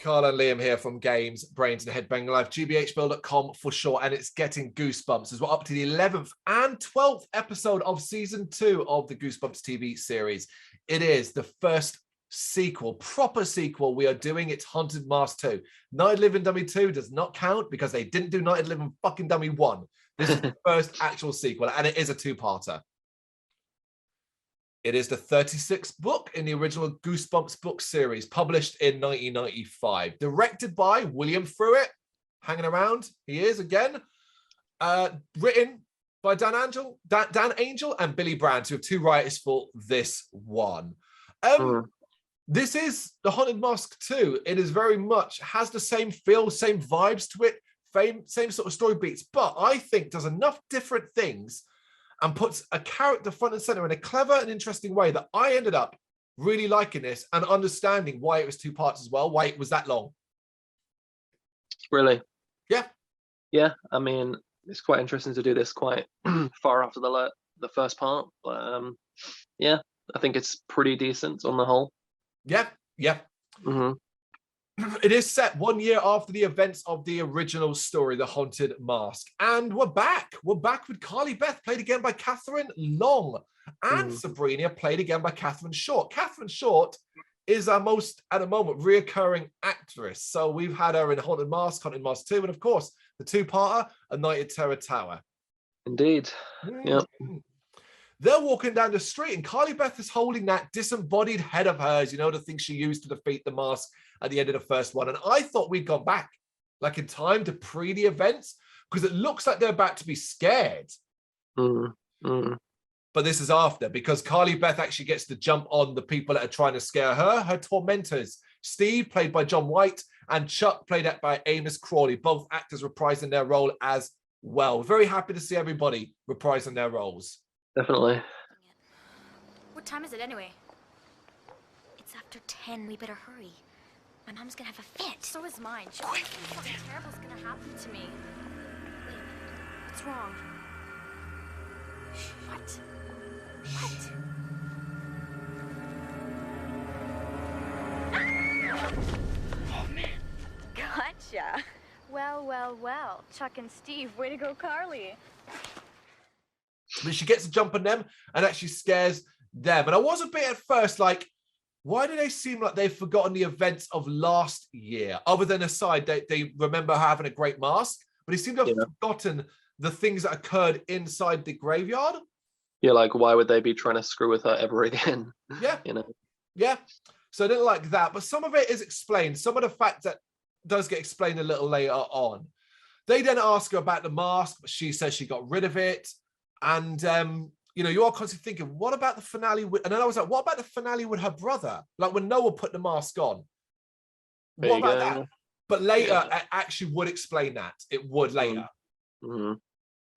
Carl and Liam here from Brrraaains A Head-Banging Life, gbhblofficial for short, and it's getting goosebumps as we're up to the 11th and 12th episode of season 2 of the Goosebumps TV series. It is the first sequel, proper sequel we are doing. It's Haunted Mask 2. Night Living Dummy 2 does not count because they didn't do Night Living fucking Dummy 1. This is the first actual sequel, and it is a two-parter. It is the 36th book in the original Goosebumps book series, published in 1995. Directed by William Fruitt, hanging around. He is again. Written by Dan Angel and Billy Brandt, who have two writers for this one. This is the Haunted Mask 2. It is very much, has the same feel, same vibes to it, same sort of story beats, but I think does enough different things and puts a character front and center in a clever and interesting way that I ended up really liking this and understanding why it was two parts as well, why it was that long. Really? Yeah. Yeah, I mean, it's quite interesting to do this quite far after the first part, but yeah, I think it's pretty decent on the whole. Yeah, yeah. It is set 1 year after the events of the original story, The Haunted Mask. And we're back. We're back with Carly Beth, played again by Catherine Long, and Sabrina, played again by Catherine Short. Catherine Short is our most, at the moment, reoccurring actress. So we've had her in Haunted Mask 2, and of course, the two-parter, A Night at Terror Tower. Indeed. Yep. They're walking down the street and Carly Beth is holding that disembodied head of hers, you know, the thing she used to defeat the mask at the end of the first one. And I thought we'd gone back, like in time to pre the events, because it looks like they're about to be scared. But this is after, because Carly Beth actually gets to jump on the people that are trying to scare her, her tormentors. Steve, played by John White, and Chuck, played by Amos Crawley, both actors reprising their role as well. Very happy to see everybody reprising their roles. Definitely. What time is it anyway? It's after 10. We better hurry. My mom's gonna have a fit. So is mine. Quick! Something terrible's gonna happen to me. Wait a minute. What's wrong? What? Oh, man. Gotcha. Well, well, well. Chuck and Steve, way to go, Carly. But she gets a jump on them and actually scares them. And I was a bit at first like, why do they seem like they've forgotten the events of last year? Other than aside, they remember having a great mask, but they seem to have forgotten the things that occurred inside the graveyard. Yeah, like why would they be trying to screw with her ever again? Yeah. You know? Yeah. So I didn't like that. But some of it is explained. Some of the fact that does get explained a little later on. They then ask her about the mask, but she says she got rid of it. And, you know, you are constantly thinking, what about the finale? And then I was like, what about the finale with her brother? Like when Noah put the mask on. What about that? But later, it actually would explain that. It would later.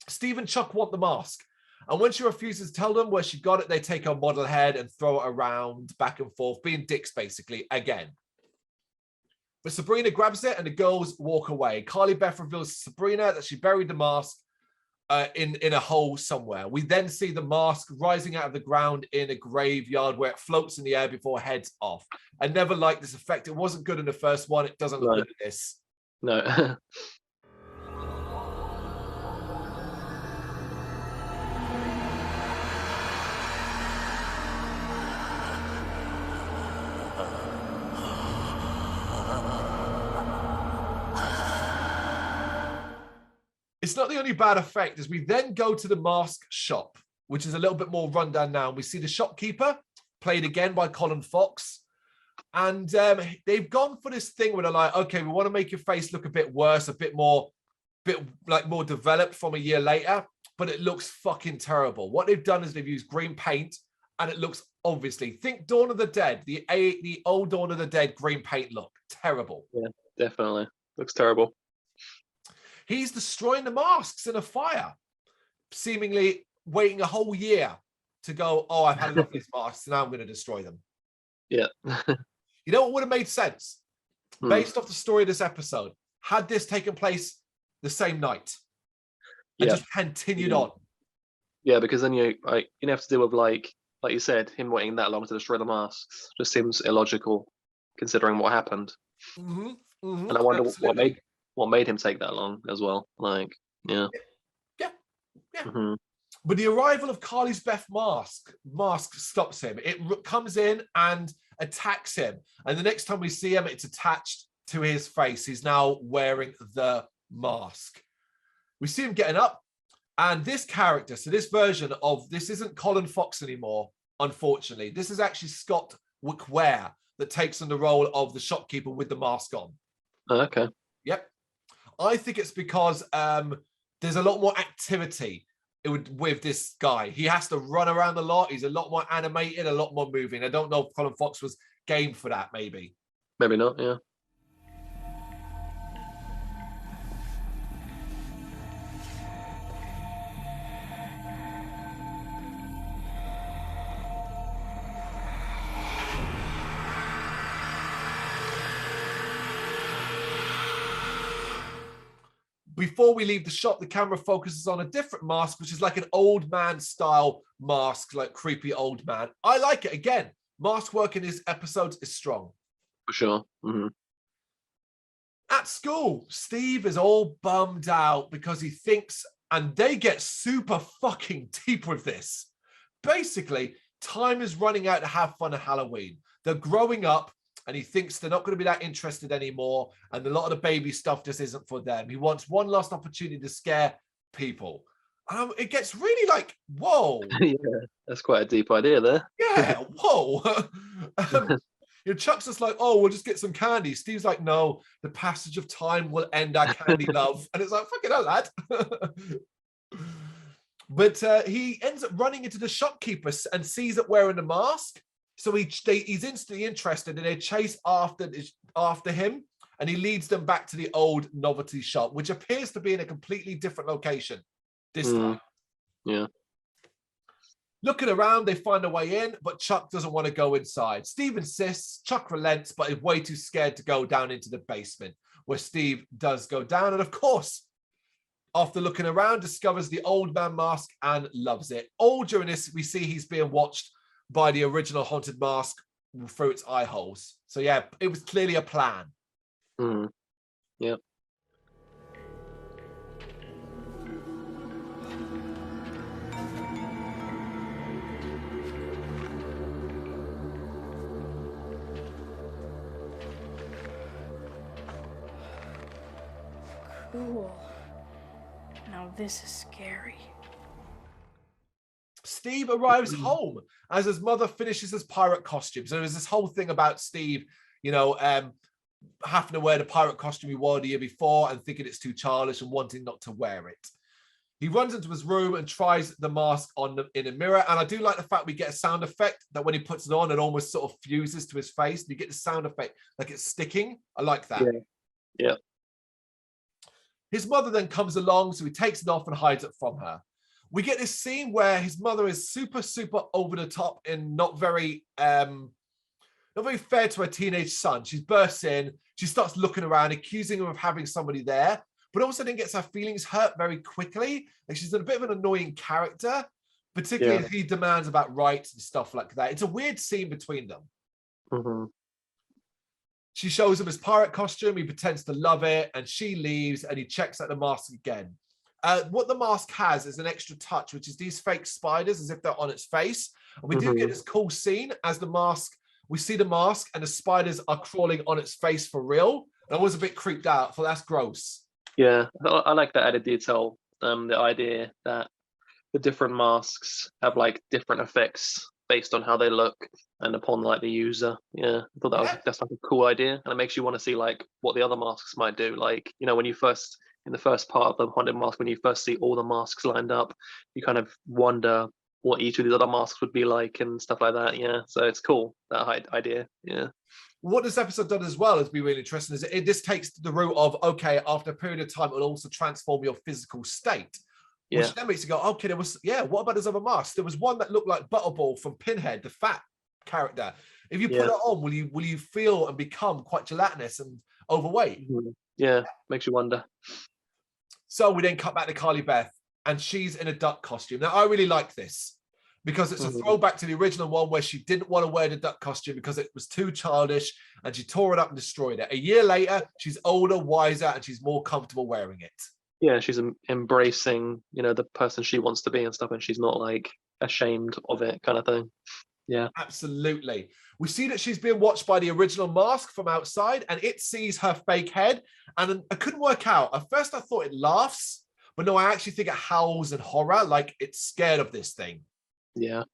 Steve and Chuck want the mask. And when she refuses to tell them where she got it, they take her model head and throw it around back and forth, being dicks, basically, again. But Sabrina grabs it and the girls walk away. Carly Beth reveals to Sabrina that she buried the mask in a hole somewhere. We then see the mask rising out of the ground in a graveyard where it floats in the air before it heads off. I never liked this effect. It wasn't good in the first one. It doesn't look good in this. No. It's not the only bad effect, as we then go to the mask shop, which is a little bit more rundown now. We see the shopkeeper, played again by Colin Fox. And they've gone for this thing where they're like, okay, we want to make your face look a bit worse, a bit more developed from a year later, but it looks fucking terrible. What they've done is they've used green paint, and it looks, obviously, think Dawn of the Dead, the old Dawn of the Dead green paint look. Terrible. Yeah, definitely. Looks terrible. He's destroying the masks in a fire, seemingly waiting a whole year to go, oh, I've had enough of these masks, now I'm going to destroy them. Yeah. You know what would have made sense? Based off the story of this episode, had this taken place the same night and just continued on. Yeah, because then you have to deal with, like you said, him waiting that long to destroy the masks. Just seems illogical. considering what happened. And I wonder what made him take that long as well. Like, yeah. But the arrival of Carly's Beth mask stops him. It comes in and attacks him. And the next time we see him, it's attached to his face. He's now wearing the mask. We see him getting up. And this character, so this version of this isn't Colin Fox anymore, unfortunately. This is actually Scott Wickware that takes on the role of the shopkeeper with the mask on. Oh, okay. Yep. I think it's because there's a lot more activity with this guy. He has to run around a lot. He's a lot more animated, a lot more moving. I don't know if Colin Fox was game for that, maybe. Maybe not, yeah. Before we leave the shop, the camera focuses on a different mask, which is like an old man style mask, like creepy old man. I like it. Again, mask work in his episodes is strong. For sure. At school, Steve is all bummed out because he thinks, and they get super fucking deep with this. Basically, time is running out to have fun at Halloween. They're growing up, and he thinks they're not going to be that interested anymore, and a lot of the baby stuff just isn't for them. He wants one last opportunity to scare people. It gets really like, whoa. Yeah, that's quite a deep idea there. Yeah, whoa. Chuck's just like, oh, we'll just get some candy. Steve's like, no, the passage of time will end our candy love. And it's like, fucking hell, lad. But he ends up running into the shopkeeper and sees it wearing a mask. So he's instantly interested, and they chase after him, and he leads them back to the old novelty shop, which appears to be in a completely different location this time. Yeah. Looking around, they find a way in, but Chuck doesn't want to go inside. Steve insists, Chuck relents, but is way too scared to go down into the basement, where Steve does go down. And of course, after looking around, discovers the old man mask and loves it. All during this, we see he's being watched by the original haunted mask through its eye holes. So yeah, it was clearly a plan. Yep. Cool. Now this is scary. Steve arrives home as his mother finishes his pirate costume. So there's this whole thing about Steve, having to wear the pirate costume he wore the year before and thinking it's too childish and wanting not to wear it. He runs into his room and tries the mask on in a mirror. And I do like the fact we get a sound effect that when he puts it on, it almost sort of fuses to his face. And you get the sound effect like it's sticking. I like that. Yeah. His mother then comes along, so he takes it off and hides it from her. We get this scene where his mother is super, super over the top and not very fair to her teenage son. She bursts in, she starts looking around, accusing him of having somebody there, but also then gets her feelings hurt very quickly. Like she's a bit of an annoying character, particularly as he demands about rights and stuff like that. It's a weird scene between them. She shows him his pirate costume, he pretends to love it, and she leaves, and he checks out the mask again. What the mask has is an extra touch, which is these fake spiders as if they're on its face. And we do get this cool scene as we see the mask and the spiders are crawling on its face for real. And I was a bit creeped out, for that's gross. Yeah, I like that added detail. The idea that the different masks have like different effects based on how they look and upon like the user. Yeah, I thought that's like a cool idea, and it makes you want to see like what the other masks might do. Like, when you first in the first part of the haunted mask, when you first see all the masks lined up, you kind of wonder what each of these other masks would be like and stuff like that. Yeah, so it's cool, that idea. Yeah. What this episode does as well is be really interesting is this takes the route of, okay, after a period of time, it will also transform your physical state. Which then makes you go, okay, what about those other masks? There was one that looked like Butterball from Pinhead, the fat character. If you put it on, will you feel and become quite gelatinous and overweight? Yeah, makes you wonder. So we then cut back to Carly Beth, and she's in a duck costume. Now, I really like this because it's a throwback to the original one where she didn't want to wear the duck costume because it was too childish and she tore it up and destroyed it. A year later, she's older, wiser, and she's more comfortable wearing it. Yeah, she's embracing, the person she wants to be and stuff, and she's not like ashamed of it, kind of thing. Yeah, absolutely. We see that she's being watched by the original mask from outside, and it sees her fake head. And I couldn't work out. At first, I thought it laughs, but no, I actually think it howls in horror, like it's scared of this thing. Yeah,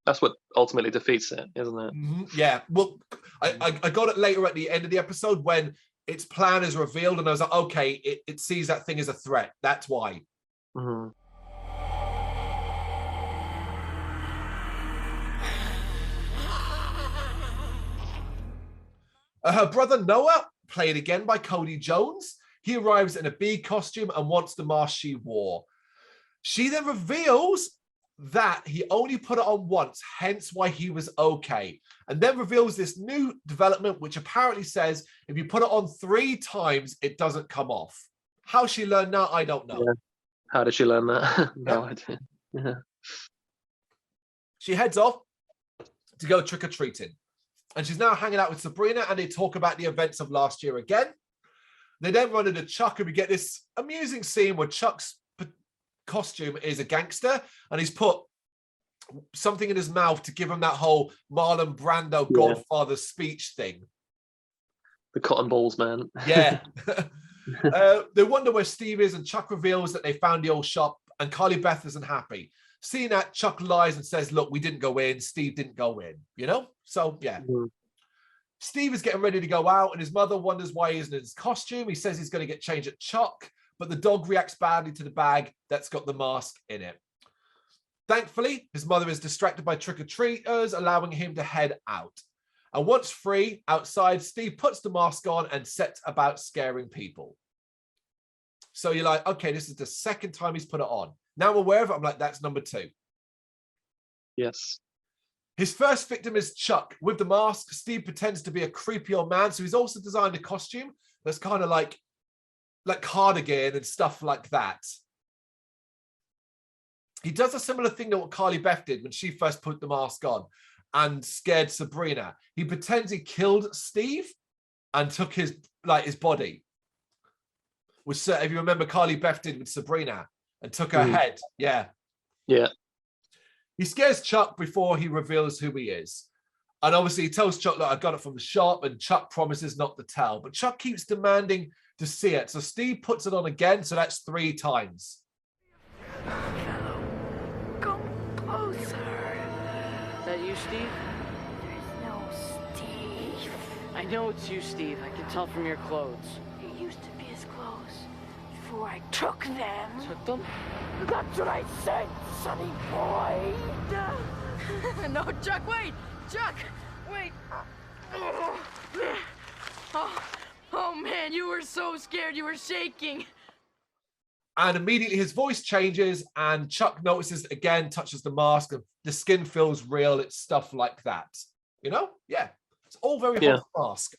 that's what ultimately defeats it, isn't it? Yeah. Well, I got it later at the end of the episode when its plan is revealed, and I was like, okay, it sees that thing as a threat. That's why. Her brother Noah, played again by Cody Jones, he arrives in a bee costume and wants the mask she wore. She then reveals that he only put it on once, hence why he was okay. And then reveals this new development, which apparently says if you put it on 3 times, it doesn't come off. How she learned that, I don't know. Yeah. How did she learn that? No idea. Yeah. She heads off to go trick-or-treating. And she's now hanging out with Sabrina, and they talk about the events of last year again. They then run into Chuck, and we get this amusing scene where Chuck's costume is a gangster, and he's put something in his mouth to give him that whole Marlon Brando Godfather speech thing. The cotton balls, man. Yeah. They wonder where Steve is, and Chuck reveals that they found the old shop, and Carly Beth isn't happy. Seeing that, Chuck lies and says, look, we didn't go in, Steve didn't go in, So, yeah. Steve is getting ready to go out, and his mother wonders why he isn't in his costume. He says he's going to get changed at Chuck, but the dog reacts badly to the bag that's got the mask in it. Thankfully, his mother is distracted by trick-or-treaters, allowing him to head out. And once free, outside, Steve puts the mask on and sets about scaring people. So you're like, okay, this is the second time he's put it on. Now I'm aware of it, I'm like, that's number 2. Yes. His first victim is Chuck. With the mask, Steve pretends to be a creepy old man, so he's also designed a costume that's kind of like cardigan and stuff like that. He does a similar thing to what Carly Beth did when she first put the mask on and scared Sabrina. He pretends he killed Steve and took his body. Which, if you remember, Carly Beth did with Sabrina and took her head. Yeah. Yeah. He scares Chuck before he reveals who he is. And obviously he tells Chuck, look, I got it from the shop, and Chuck promises not to tell. But Chuck keeps demanding to see it. So Steve puts it on again, so that's 3 times. Fellow, come closer. Is that you, Steve? There's no Steve. I know it's you, Steve. I can tell from your clothes. It used to be his clothes before I took them. Took them? That's what I said, sonny boy. No, Chuck, wait! Chuck, wait! Oh man, you were so scared, you were shaking. And immediately his voice changes, and Chuck notices it again, touches the mask, and the skin feels real. It's stuff like that. Yeah. It's all very hot mask.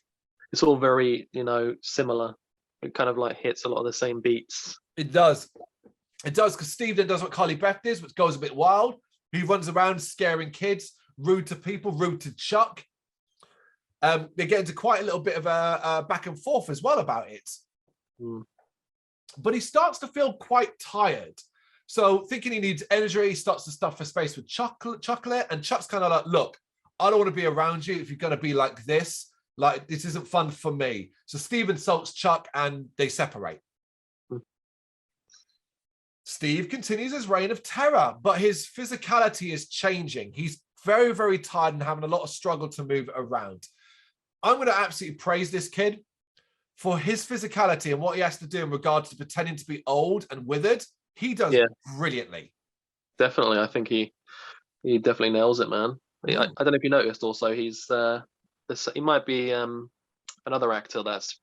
It's all very, similar. It kind of like hits a lot of the same beats. It does. It does, because Steve then does what Carly Beth does, which goes a bit wild. He runs around scaring kids, rude to people, rude to Chuck. They get into quite a little bit of a back and forth as well about it. But he starts to feel quite tired. So thinking he needs energy, he starts to stuff his face with chocolate. And Chuck's kind of like, look, I don't want to be around you if you're going to be like this. Like, this isn't fun for me. So Steve insults Chuck and they separate. Steve continues his reign of terror, but his physicality is changing. He's very, very tired and having a lot of struggle to move around. I'm going to absolutely praise this kid for his physicality and what he has to do in regards to pretending to be old and withered. He does brilliantly. Definitely. I think he definitely nails it, man. I don't know if you noticed also, he might be another actor that's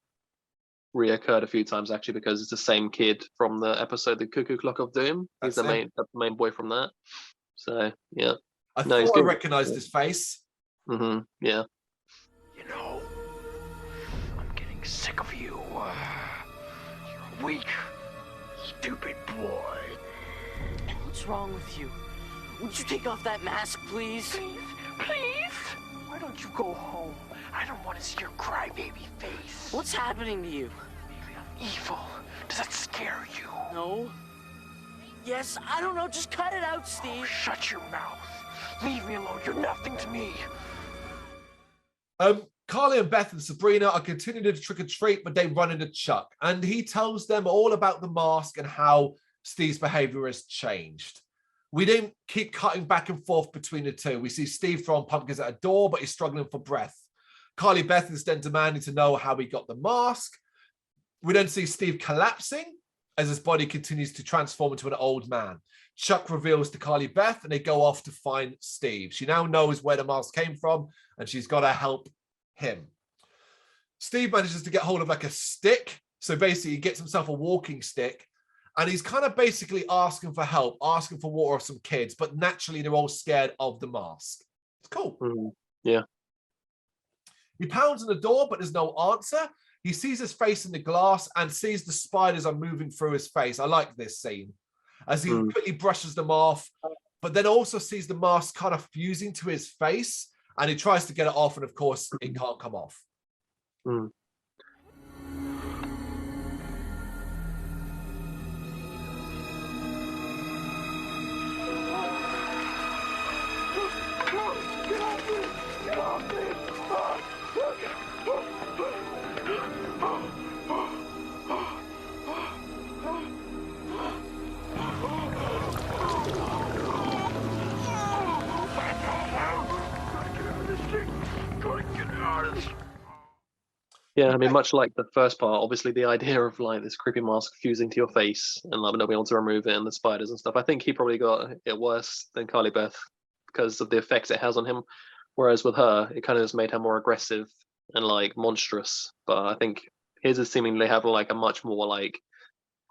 reoccurred a few times actually, because it's the same kid from the episode The Cuckoo Clock of Doom. He's the main boy from that. So yeah, I thought I recognized his face. Yeah. I'm getting sick of you. You're a weak, stupid boy. What's wrong with you? would you take off that mask, please? Please? Why don't you go home? I don't want to see your crybaby face. What's happening to you? Maybe I'm evil. Does that scare you? No. Yes, I don't know. Just cut it out, Steve. Shut your mouth. Leave me alone. You're nothing to me. Carly and Beth and Sabrina are continuing to trick or treat, but they run into Chuck, and he tells them all about the mask and how Steve's behavior has changed. We then keep cutting back and forth between the two. We see Steve throwing pumpkins at a door, but he's struggling for breath. Carly Beth is then demanding to know how he got the mask. We then see Steve collapsing as his body continues to transform into an old man. Chuck reveals to Carly Beth, and they go off to find Steve. She now knows where the mask came from, and she's got to help him. Steve manages to get hold of like a stick. So basically he gets himself a walking stick, and he's kind of basically asking for help, asking for water of some kids, but naturally they're all scared of the mask. It's cool. Yeah. He pounds on the door, but there's no answer. He sees his face in the glass and sees the spiders are moving through his face. I like this scene as he quickly brushes them off, but then also sees the mask kind of fusing to his face, and he tries to get it off, and of course it can't come off. Yeah, I mean, much like the first part, obviously the idea of like this creepy mask fusing to your face and like not being able to remove it and the spiders and stuff, I think he probably got it worse than Carly Beth because of the effects it has on him. Whereas with her, it kind of just made her more aggressive and like monstrous. But I think his is seemingly having like a much more like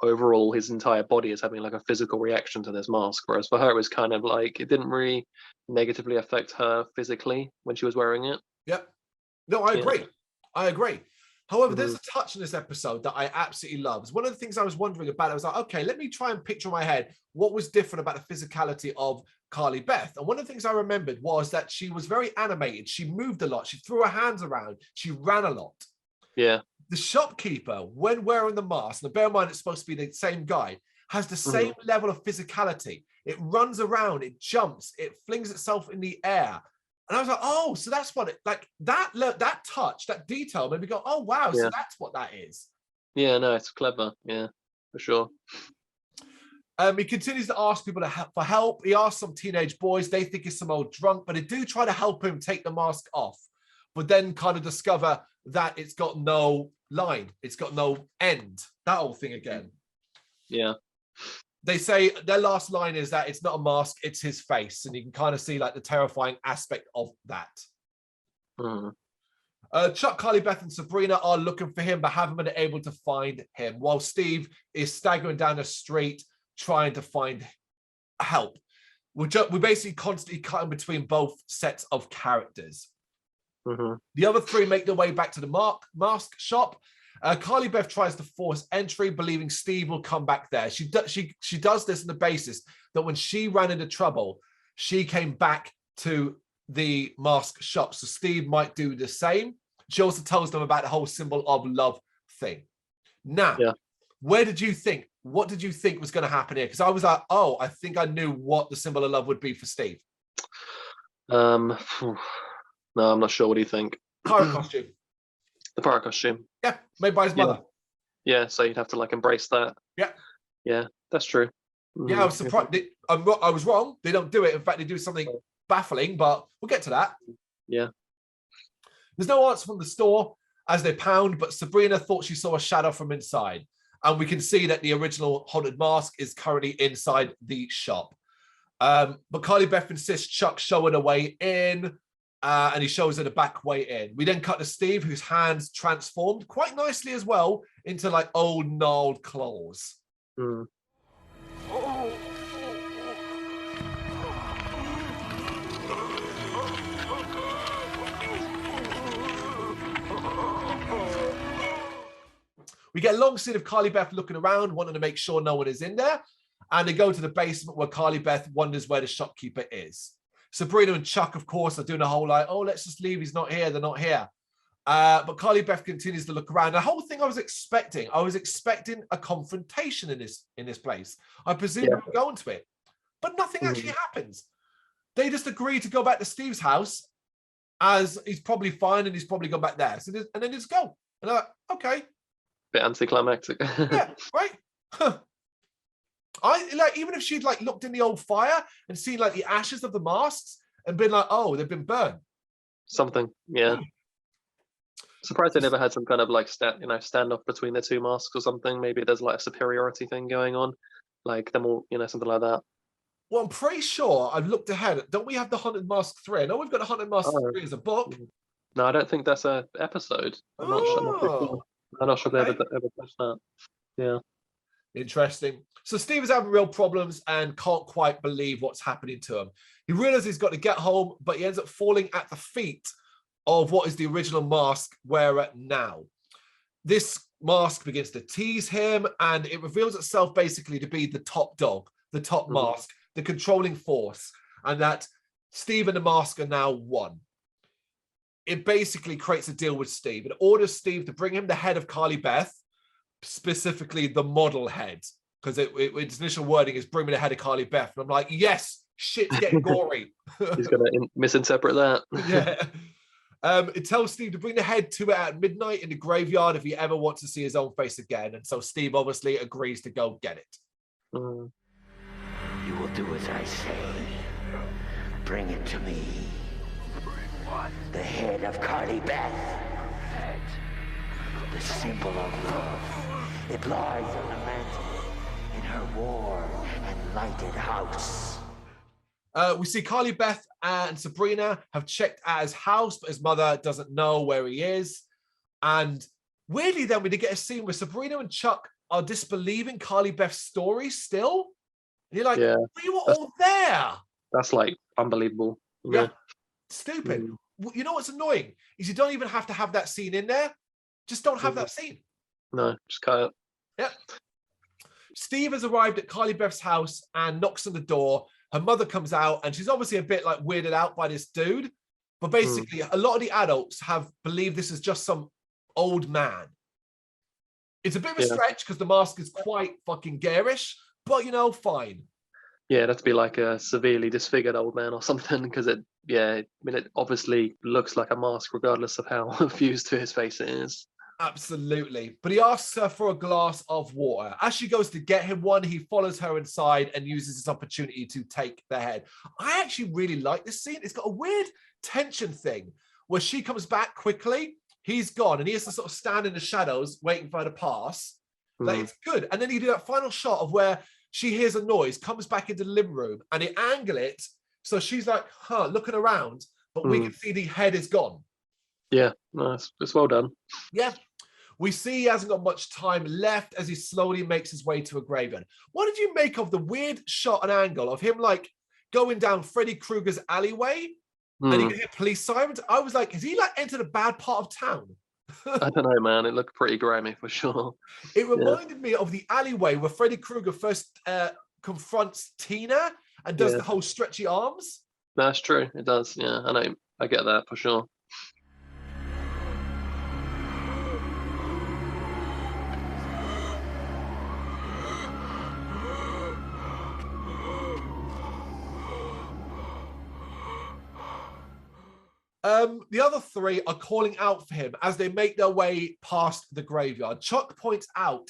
overall his entire body is having like a physical reaction to this mask. Whereas for her, it was kind of like it didn't really negatively affect her physically when she was wearing it. Yep. No, I agree. I agree. However, there's a touch in this episode that I absolutely love. It's one of the things I was wondering about. I was like, okay, let me try and picture in my head what was different about the physicality of Carly Beth. And one of the things I remembered was that she was very animated. She moved a lot. She threw her hands around. She ran a lot. Yeah. The shopkeeper, when wearing the mask, and bear in mind it's supposed to be the same guy, has the same level of physicality. It runs around, it jumps, it flings itself in the air. And I was like, oh, so that's what it, like that touch, that detail made me go, oh, wow, so that's what that is. Yeah, no, it's clever. Yeah, for sure. He continues to ask people for help. He asks some teenage boys. They think he's some old drunk, but they do try to help him take the mask off, but then kind of discover that it's got no line. It's got no end. That whole thing again. Yeah. They say their last line is that it's not a mask, it's his face. And you can kind of see like the terrifying aspect of that. Chuck, Carly Beth, and Sabrina are looking for him, but haven't been able to find him, while Steve is staggering down the street trying to find help. We're basically constantly cutting between both sets of characters. The other three make their way back to the mask shop. Carly Beth tries to force entry, believing Steve will come back there. She does this on the basis that when she ran into trouble, she came back to the mask shop, so Steve might do the same. She also tells them about the whole symbol of love thing. Now, what did you think was going to happen here? Because I was like, oh, I think I knew what the symbol of love would be for Steve. No, I'm not sure. What do you think? Pirate costume. The pirate costume. Yeah, made by his mother. Yeah, so you'd have to like embrace that. Yeah, that's true. Yeah, I was surprised. I was wrong. They don't do it. In fact, they do something baffling, but we'll get to that. Yeah. There's no answer from the store as they pound, but Sabrina thought she saw a shadow from inside. And we can see that the original haunted mask is currently inside the shop. But Carly Beth insists Chuck showing a way in, and he shows her the back way in. We then cut to Steve, whose hands transformed quite nicely as well into like old gnarled claws. We get a long scene of Carly Beth looking around, wanting to make sure no one is in there. And they go to the basement where Carly Beth wonders where the shopkeeper is. Sabrina and Chuck, of course, are doing a whole like, oh, let's just leave. He's not here. They're not here. But Carly Beth continues to look around. The whole thing I was expecting a confrontation in this place. I presume we were going to it, but nothing actually happens. They just agree to go back to Steve's house, as he's probably fine and he's probably gone back there. So and then just go. And I'm like, okay, bit anticlimactic. yeah, right. Huh. I like, even if she'd like looked in the old fire and seen like the ashes of the masks and been like, oh, they've been burned. Something, yeah. Surprised they never had some kind of like standoff between the two masks or something. Maybe there's like a superiority thing going on, like them all, something like that. Well, I'm pretty sure I've looked ahead. Don't we have the Haunted Mask 3? I know we've got the Haunted Mask 3 as a book. No, I don't think that's an episode. I'm not sure if they ever touched that. Yeah. Interesting. So Steve is having real problems and can't quite believe what's happening to him. He realizes he's got to get home, but he ends up falling at the feet of what is the original mask wearer now. This mask begins to tease him, and it reveals itself basically to be the top dog, the top mask, the controlling force, and that Steve and the mask are now one. It basically creates a deal with Steve. It orders Steve to bring him the head of Carly Beth, specifically the model head, because its initial wording is bring me the head of Carly Beth. And I'm like, yes, shit's getting gory. He's going to misinterpret that. Yeah. It tells Steve to bring the head to it at midnight in the graveyard if he ever wants to see his own face again. And so Steve obviously agrees to go get it. You will do as I say. Bring it to me. Bring what? The head of Carly Beth. Head. The symbol of love. It lies on the mantle in her warm and lighted house. We see Carly Beth and Sabrina have checked at his house, but his mother doesn't know where he is. And weirdly, then we did get a scene where Sabrina and Chuck are disbelieving Carly Beth's story still. And you're like, we were all there. That's like unbelievable. Yeah. Stupid. You know what's annoying is you don't even have to have that scene in there. Just don't have that scene. No, just cut it. Yeah. Steve has arrived at Carly Beth's house and knocks on the door. Her mother comes out and she's obviously a bit like weirded out by this dude. But basically, a lot of the adults have believed this is just some old man. It's a bit of a stretch because the mask is quite fucking garish, but fine. Yeah, that'd be like a severely disfigured old man or something, because it obviously looks like a mask regardless of how fused to his face it is. Absolutely. But he asks her for a glass of water. As she goes to get him one, he follows her inside and uses this opportunity to take the head. I actually really like this scene. It's got a weird tension thing where she comes back quickly, he's gone, and he has to sort of stand in the shadows waiting for her to pass. Like, it's good. And then you do that final shot of where she hears a noise, comes back into the living room, and they angle it so she's like, looking around, but we can see the head is gone. Yeah, nice. It's well done. Yeah. We see he hasn't got much time left as he slowly makes his way to a graveyard. What did you make of the weird shot and angle of him like going down Freddy Krueger's alleyway and you can hear police sirens? I was like, has he like entered a bad part of town? I don't know, man. It looked pretty grimy for sure. It reminded me of the alleyway where Freddy Krueger first confronts Tina and does the whole stretchy arms. That's true. It does. Yeah, I know. I get that for sure. The other three are calling out for him as they make their way past the graveyard. Chuck points out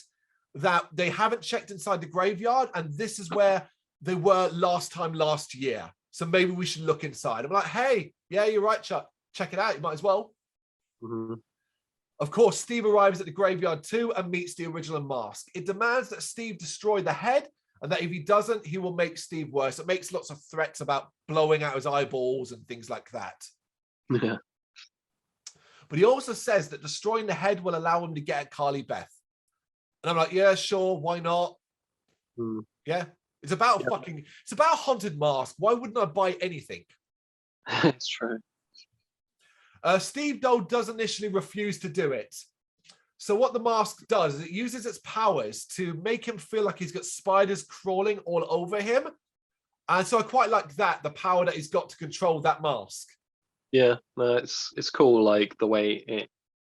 that they haven't checked inside the graveyard, and this is where they were last year. So maybe we should look inside. I'm like, hey, yeah, you're right, Chuck. Check it out. You might as well. Of course, Steve arrives at the graveyard too and meets the original mask. It demands that Steve destroy the head, and that if he doesn't, he will make Steve worse. It makes lots of threats about blowing out his eyeballs and things like that. Yeah. But he also says that destroying the head will allow him to get at Carly Beth. And I'm like, yeah, sure, why not? Yeah. It's about it's about a haunted mask. Why wouldn't I buy anything? It's true. Steve, though, does initially refuse to do it. So what the mask does is it uses its powers to make him feel like he's got spiders crawling all over him. And so I quite like that, the power that he's got to control that mask. Yeah, no, it's cool, like the way it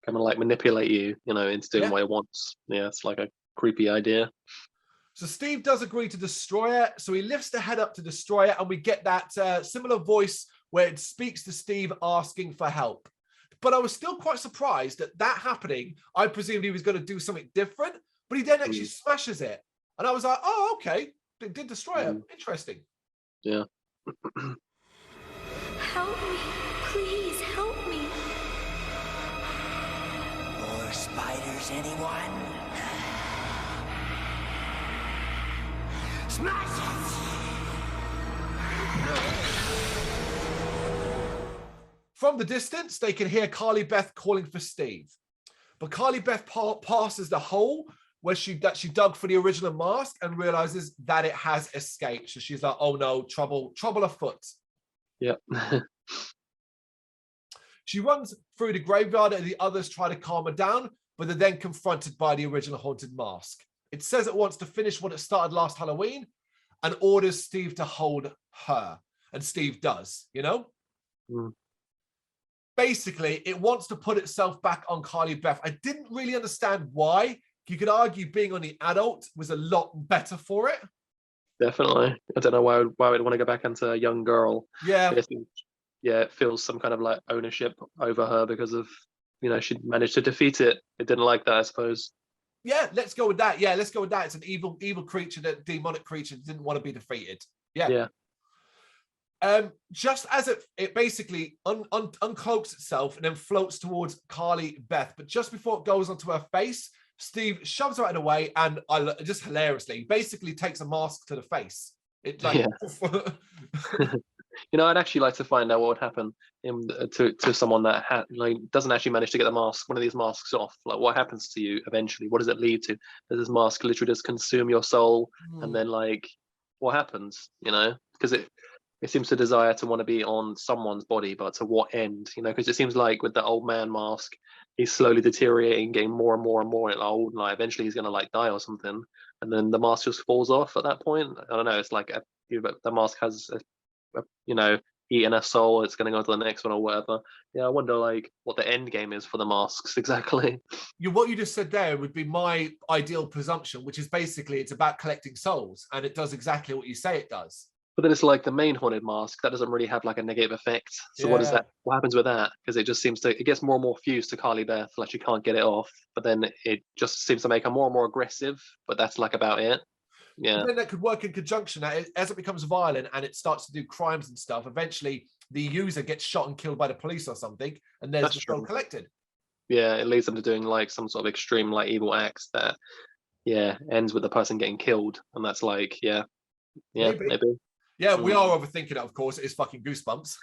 kind of like manipulate you, you know, into doing what it wants. Yeah, it's like a creepy idea. So Steve does agree to destroy it. So he lifts the head up to destroy it, and we get that similar voice where it speaks to Steve asking for help. But I was still quite surprised at that happening. I presumed he was going to do something different, but he then actually smashes it. And I was like, oh, okay. It did destroy it. Interesting. Yeah. Help me. Please help me. More spiders, anyone? Smash it! From the distance, they can hear Carly Beth calling for Steve. But Carly Beth passes the hole where she dug for the original mask and realizes that it has escaped. So she's like, oh no, trouble afoot. Yeah. She runs through the graveyard and the others try to calm her down, but they're then confronted by the original haunted mask. It says it wants to finish what it started last Halloween and orders Steve to hold her. And Steve does, you know? Basically, it wants to put itself back on Carly Beth. I didn't really understand why. You could argue being on the adult was a lot better for it. Definitely. I don't know why we'd want to go back into a young girl. Yeah. It feels some kind of like ownership over her because of, you know, she managed to defeat it. It didn't like that, I suppose. Yeah, let's go with that. Yeah, let's go with that. It's an evil creature, that demonic creature didn't want to be defeated. Yeah. Just as it basically uncloaks itself and then floats towards Carly Beth, but just before it goes onto her face, Steve shoves her out of the way and just hilariously basically takes a mask to the face. It like, you know, I'd actually like to find out what would happen to someone that doesn't actually manage to get one of these masks off. Like, what happens to you eventually? What does it lead to? Does this mask literally just consume your soul? And then, like, what happens? You know, because it seems to desire to want to be on someone's body, but to what end? You know, because it seems like with the old man mask, he's slowly deteriorating, getting more and more and more old, and like eventually he's gonna like die or something, and then the mask just falls off at that point. I don't know. It's like the mask has, you know, eaten a soul. It's gonna go to the next one or whatever. Yeah, I wonder like what the end game is for the masks exactly. What you just said there would be my ideal presumption, which is basically it's about collecting souls, and it does exactly what you say it does. But then it's like the main haunted mask that doesn't really have like a negative effect. So what is that? What happens with that? Because it just seems to, it gets more and more fused to Carly Beth, like she can't get it off. But then it just seems to make her more and more aggressive. But that's like about it. Yeah. And then that could work in conjunction. As it becomes violent and it starts to do crimes and stuff, eventually the user gets shot and killed by the police or something, and there's the soul collected. Yeah, it leads them to doing like some sort of extreme like evil acts that ends with the person getting killed, and that's like maybe. Yeah, we are overthinking it, of course. It is fucking Goosebumps.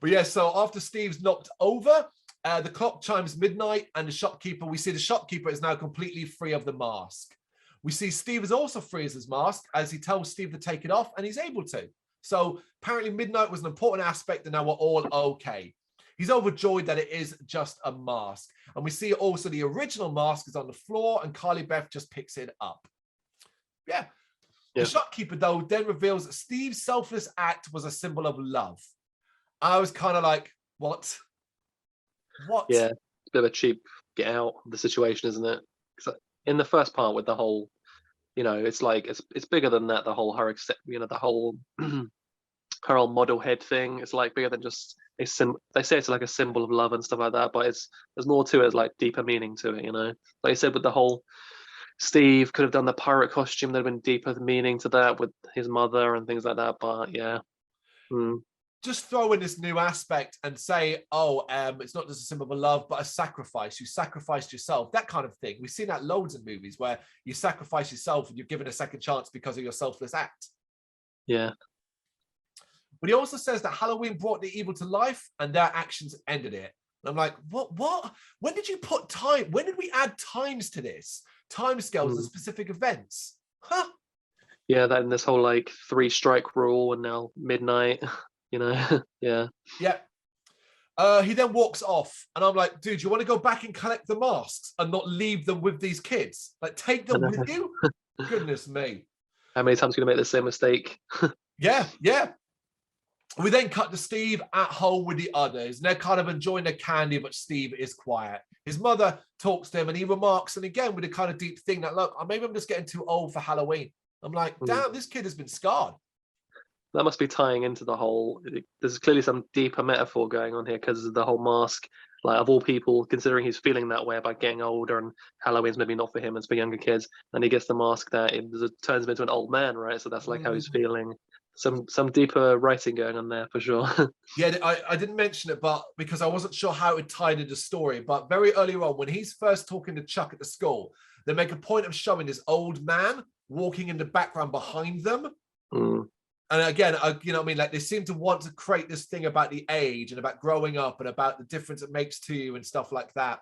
But yeah, so after Steve's knocked over, the clock chimes midnight, and we see the shopkeeper is now completely free of the mask. We see Steve is also free of his mask as he tells Steve to take it off, and he's able to. So apparently midnight was an important aspect, and now we're all okay. He's overjoyed that it is just a mask. And we see also the original mask is on the floor, and Carly Beth just picks it up. Yeah. The shopkeeper, though, then reveals that Steve's selfless act was a symbol of love. I was kind of like, what? Yeah, it's a bit of a cheap get out of the situation, isn't it? In the first part with the whole, you know, it's like it's bigger than that. The whole the whole her whole model head thing. It's like bigger than just they say it's like a symbol of love and stuff like that. But there's more to it. It's like deeper meaning to it. You know, like I said with the whole Steve could have done the pirate costume. There'd been deeper meaning to that with his mother and things like that. But yeah. Just throw in this new aspect and say, it's not just a symbol of love, but a sacrifice. You sacrificed yourself, that kind of thing. We've seen that loads in movies where you sacrifice yourself and you're given a second chance because of your selfless act. Yeah. But he also says that Halloween brought the evil to life and their actions ended it. And I'm like, what? When did you put time? When did we add times to this? Time scales and specific events? Huh? Yeah, that and this whole like 3-strike rule and now midnight, you know. Yeah. Yeah. He then walks off, and I'm like, dude, you want to go back and collect the masks and not leave them with these kids? Like, take them with you? Goodness me. How many times are you gonna make the same mistake? Yeah. We then cut to Steve at home with the others, and they're kind of enjoying their candy, but Steve is quiet. His mother talks to him, and he remarks, and again with a kind of deep thing that, look, maybe I'm just getting too old for Halloween. I'm like, damn, this kid has been scarred. That must be tying into the whole. There's clearly some deeper metaphor going on here because of the whole mask. Like, of all people, considering he's feeling that way about getting older and Halloween's maybe not for him, it's for younger kids, and he gets the mask that it turns him into an old man, right? So that's like how he's feeling. Some deeper writing going on there for sure. Yeah, I didn't mention it, but because I wasn't sure how it tied into the story. But very early on, when he's first talking to Chuck at the school, they make a point of showing this old man walking in the background behind them. And again, you know what I mean? Like, they seem to want to create this thing about the age and about growing up and about the difference it makes to you and stuff like that.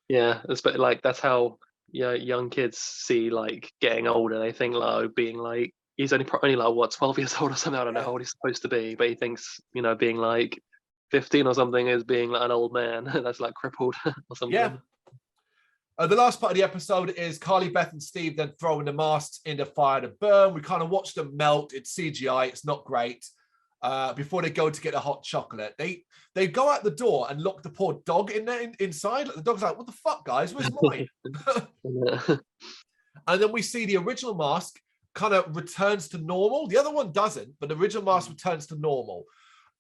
Yeah, it's like that's how young kids see like getting older. They think like being like he's only like what 12 years old or something. I don't know how old he's supposed to be, but he thinks, you know, being like 15 or something is being like an old man. That's like crippled or something. Yeah. The last part of the episode is Carly, Beth, and Steve then throwing the masks in the fire to burn. We kind of watch them melt. It's CGI. It's not great. Before they go to get a hot chocolate, they go out the door and lock the poor dog in there inside. Like, the dog's like, "What the fuck, guys? Where's mine?" And then we see the original mask kind of returns to normal. The other one doesn't, but the original mask returns to normal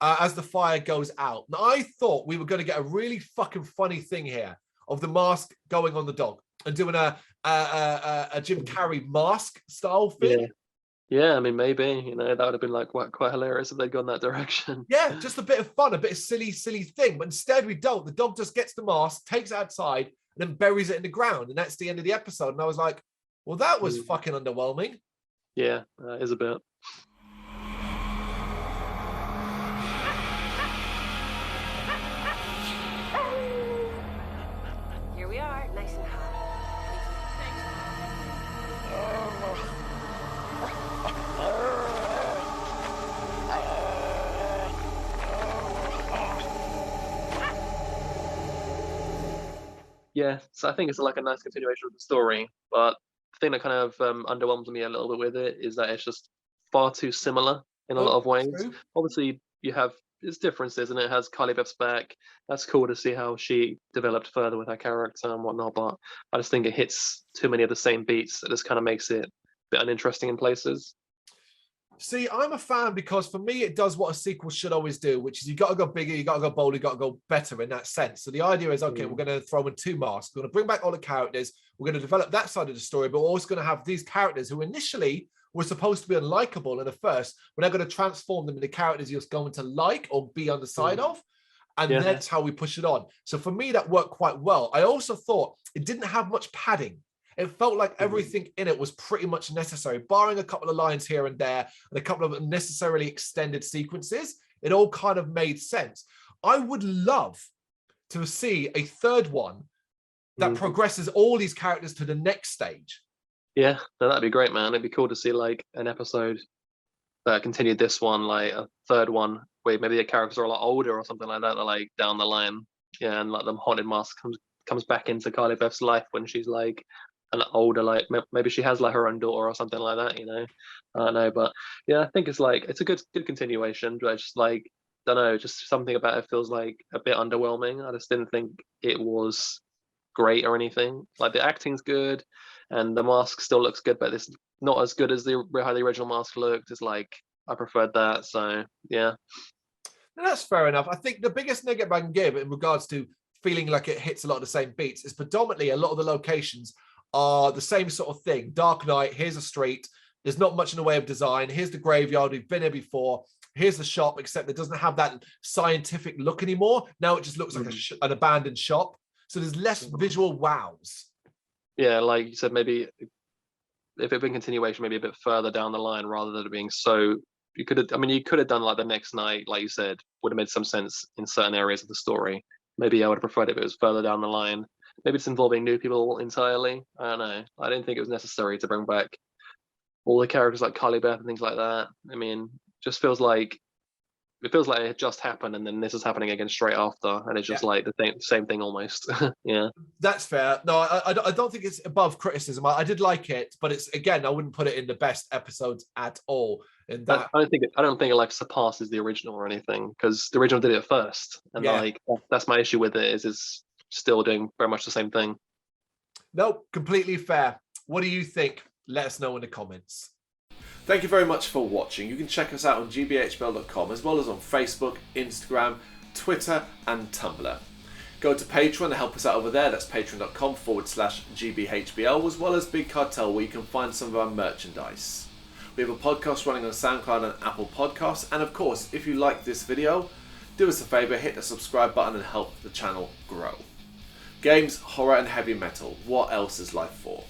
as the fire goes out. Now, I thought we were going to get a really fucking funny thing here of the mask going on the dog and doing a Jim Carrey mask style thing. Yeah, I mean, maybe, you know, that would have been like quite hilarious if they'd gone that direction. Yeah, just a bit of fun, a bit of silly thing. But instead we don't. The dog just gets the mask, takes it outside, and then buries it in the ground. And that's the end of the episode. And I was like, well, that was fucking underwhelming. Yeah, it is a bit. Here we are, nice and hot. Yeah, so I think it's like a nice continuation of the story, but the thing that kind of underwhelms me a little bit with it is that it's just far too similar in a lot of ways. True. Obviously, you have its differences, and it has Carly Beth's back. That's cool to see how she developed further with her character and whatnot, but I just think it hits too many of the same beats that just kind of makes it a bit uninteresting in places. See, I'm a fan because for me, it does what a sequel should always do, which is you got to go bigger, you got to go bolder, you got to go better in that sense. So the idea is, okay, we're going to throw in 2 masks. We're going to bring back all the characters. We're going to develop that side of the story, but we're also going to have these characters who initially were supposed to be unlikable in the first. We're now going to transform them into characters you're going to like or be on the side of. And that's how we push it on. So for me, that worked quite well. I also thought it didn't have much padding. It felt like everything in it was pretty much necessary, barring a couple of lines here and there and a couple of unnecessarily extended sequences. It all kind of made sense. I would love to see a third one that progresses all these characters to the next stage. Yeah, no, that'd be great, man. It'd be cool to see like an episode that continued this one, like a third one where maybe the characters are a lot older or something like that, like down the line. Yeah, and like the haunted mask comes back into Carly Beth's life when she's like an older, like maybe she has like her own daughter or something like that, you know. I don't know, but yeah, I think it's like it's a good continuation, but just like don't know, just something about it feels like a bit underwhelming. I just didn't think it was great or anything. Like the acting's good and the mask still looks good, but it's not as good as how the original mask looked. It's like I preferred that. So yeah. And that's fair enough. I think the biggest negative I can give in regards to feeling like it hits a lot of the same beats is predominantly a lot of the locations are the same sort of thing. Dark night, here's a street. There's not much in the way of design. Here's the graveyard. We've been here before. Here's the shop, except it doesn't have that scientific look anymore. Now it just looks like an abandoned shop. So there's less visual wows. Yeah, like you said, maybe if it been continuation, maybe a bit further down the line rather than it being so. You could have done like the next night, like you said, would have made some sense in certain areas of the story. Maybe I would have preferred if it was further down the line. Maybe it's involving new people entirely. I don't know. I didn't think it was necessary to bring back all the characters like Carly Beth and things like that. I mean, just feels like it just happened, and then this is happening again straight after, and it's just like the same thing almost. Yeah, that's fair. No, I don't think it's above criticism. I did like it, but it's, again, I wouldn't put it in the best episodes at all. In that, I don't think it like surpasses the original or anything, because the original did it first, and like that's my issue with it, is it's still doing very much the same thing. No, completely fair. What do you think? Let us know in the comments. Thank you very much for watching. You can check us out on gbhbl.com, as well as on Facebook, Instagram, Twitter and Tumblr. Go to Patreon and help us out over there. That's patreon.com/gbhbl, as well as Big Cartel, where you can find some of our merchandise. We have a podcast running on SoundCloud and Apple Podcasts. And of course, if you like this video, do us a favour, hit the subscribe button and help the channel grow. Games, horror and heavy metal. What else is life for?